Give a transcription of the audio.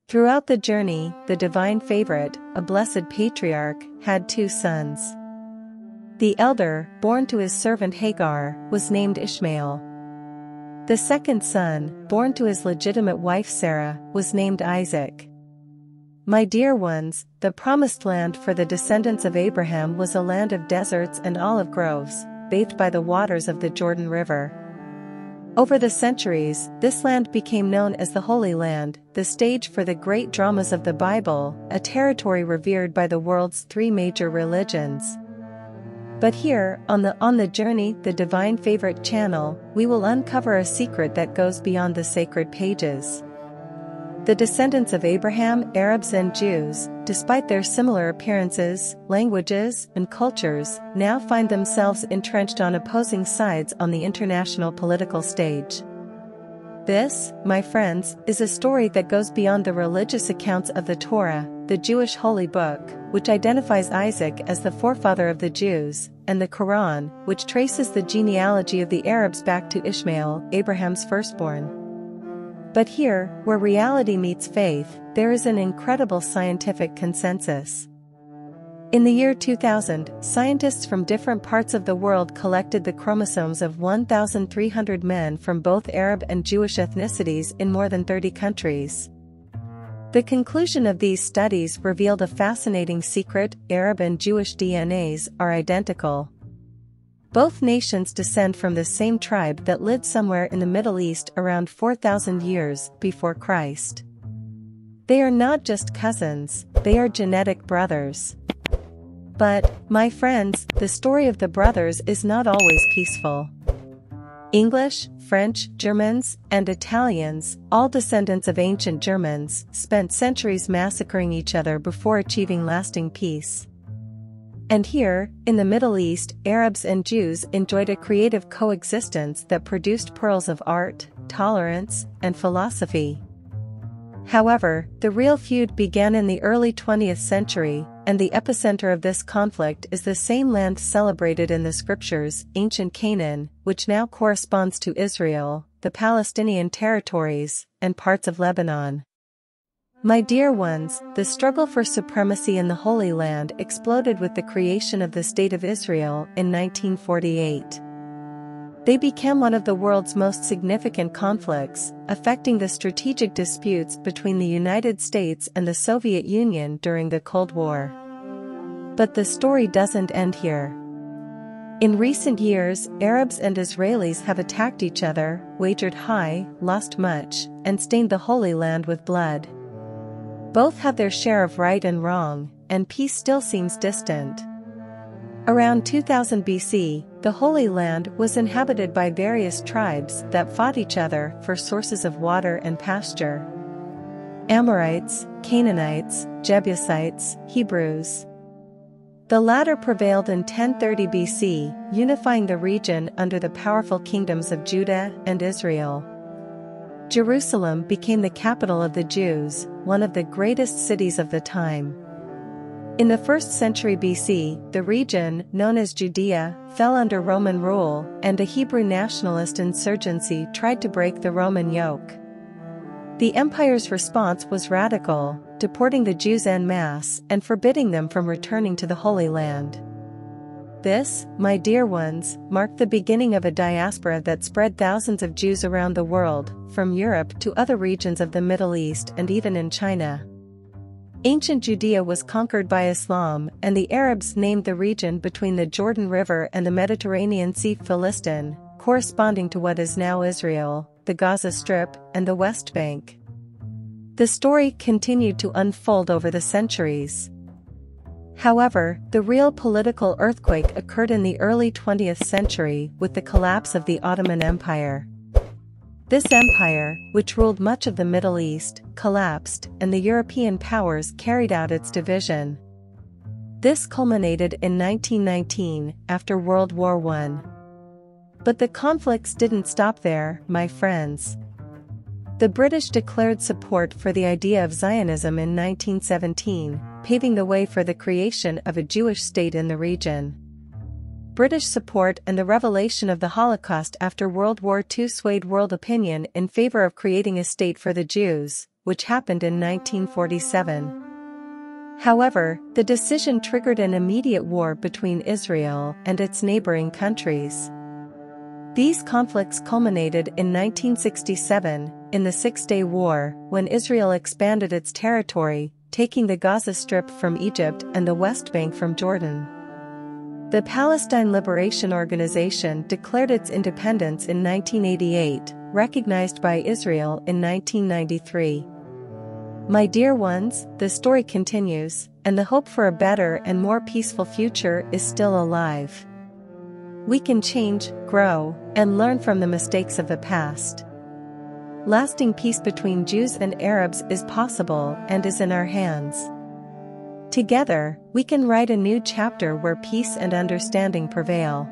Throughout the journey, the divine favorite, a blessed patriarch, had 2 sons. The elder, born to his servant Hagar, was named Ishmael. The second son, born to his legitimate wife Sarah, was named Isaac. My dear ones, the promised land for the descendants of Abraham was a land of deserts and olive groves, bathed by the waters of the Jordan River. Over the centuries, this land became known as the Holy Land, the stage for the great dramas of the Bible, a territory revered by the world's 3 major religions. But here, on the Journey, the Divine Favorite channel, we will uncover a secret that goes beyond the sacred pages. The descendants of Abraham, Arabs and Jews, despite their similar appearances, languages, and cultures, now find themselves entrenched on opposing sides on the international political stage. This, my friends, is a story that goes beyond the religious accounts of the Torah, the Jewish holy book, which identifies Isaac as the forefather of the Jews, and the Quran, which traces the genealogy of the Arabs back to Ishmael, Abraham's firstborn. But here, where reality meets faith, there is an incredible scientific consensus. In the year 2000, scientists from different parts of the world collected the chromosomes of 1,300 men from both Arab and Jewish ethnicities in more than 30 countries. The conclusion of these studies revealed a fascinating secret: Arab and Jewish DNAs are identical. Both nations descend from the same tribe that lived somewhere in the Middle East around 4,000 years before Christ. They are not just cousins, they are genetic brothers. But, my friends, the story of the brothers is not always peaceful. English, French, Germans, and Italians, all descendants of ancient Germans, spent centuries massacring each other before achieving lasting peace. And here, in the Middle East, Arabs and Jews enjoyed a creative coexistence that produced pearls of art, tolerance, and philosophy. However, the real feud began in the early 20th century, and the epicenter of this conflict is the same land celebrated in the scriptures, ancient Canaan, which now corresponds to Israel, the Palestinian territories, and parts of Lebanon. My dear ones, the struggle for supremacy in the Holy Land exploded with the creation of the State of Israel in 1948. They became one of the world's most significant conflicts, affecting the strategic disputes between the United States and the Soviet Union during the Cold War. But the story doesn't end here. In recent years, Arabs and Israelis have attacked each other, wagered high, lost much, and stained the Holy Land with blood. Both have their share of right and wrong, and peace still seems distant. Around 2000 BC, the Holy Land was inhabited by various tribes that fought each other for sources of water and pasture. Amorites, Canaanites, Jebusites, Hebrews. The latter prevailed in 1030 BC, unifying the region under the powerful kingdoms of Judah and Israel. Jerusalem became the capital of the Jews, one of the greatest cities of the time. In the 1st century BC, the region, known as Judea, fell under Roman rule, and a Hebrew nationalist insurgency tried to break the Roman yoke. The empire's response was radical, deporting the Jews en masse and forbidding them from returning to the Holy Land. This, my dear ones, marked the beginning of a diaspora that spread thousands of Jews around the world, from Europe to other regions of the Middle East and even in China. Ancient Judea was conquered by Islam, and the Arabs named the region between the Jordan River and the Mediterranean Sea Philistine, corresponding to what is now Israel, the Gaza Strip, and the West Bank. The story continued to unfold over the centuries. However, the real political earthquake occurred in the early 20th century with the collapse of the Ottoman Empire. This empire, which ruled much of the Middle East, collapsed, and the European powers carried out its division. This culminated in 1919, after World War I. But the conflicts didn't stop there, my friends. The British declared support for the idea of Zionism in 1917, paving the way for the creation of a Jewish state in the region. British support and the revelation of the Holocaust after World War II swayed world opinion in favor of creating a state for the Jews, which happened in 1947. However, the decision triggered an immediate war between Israel and its neighboring countries. These conflicts culminated in 1967, in the Six-Day War, when Israel expanded its territory, taking the Gaza Strip from Egypt and the West Bank from Jordan. The Palestine Liberation Organization declared its independence in 1988, recognized by Israel in 1993. My dear ones, the story continues, and the hope for a better and more peaceful future is still alive. We can change, grow, and learn from the mistakes of the past. Lasting peace between Jews and Arabs is possible and is in our hands. Together, we can write a new chapter where peace and understanding prevail.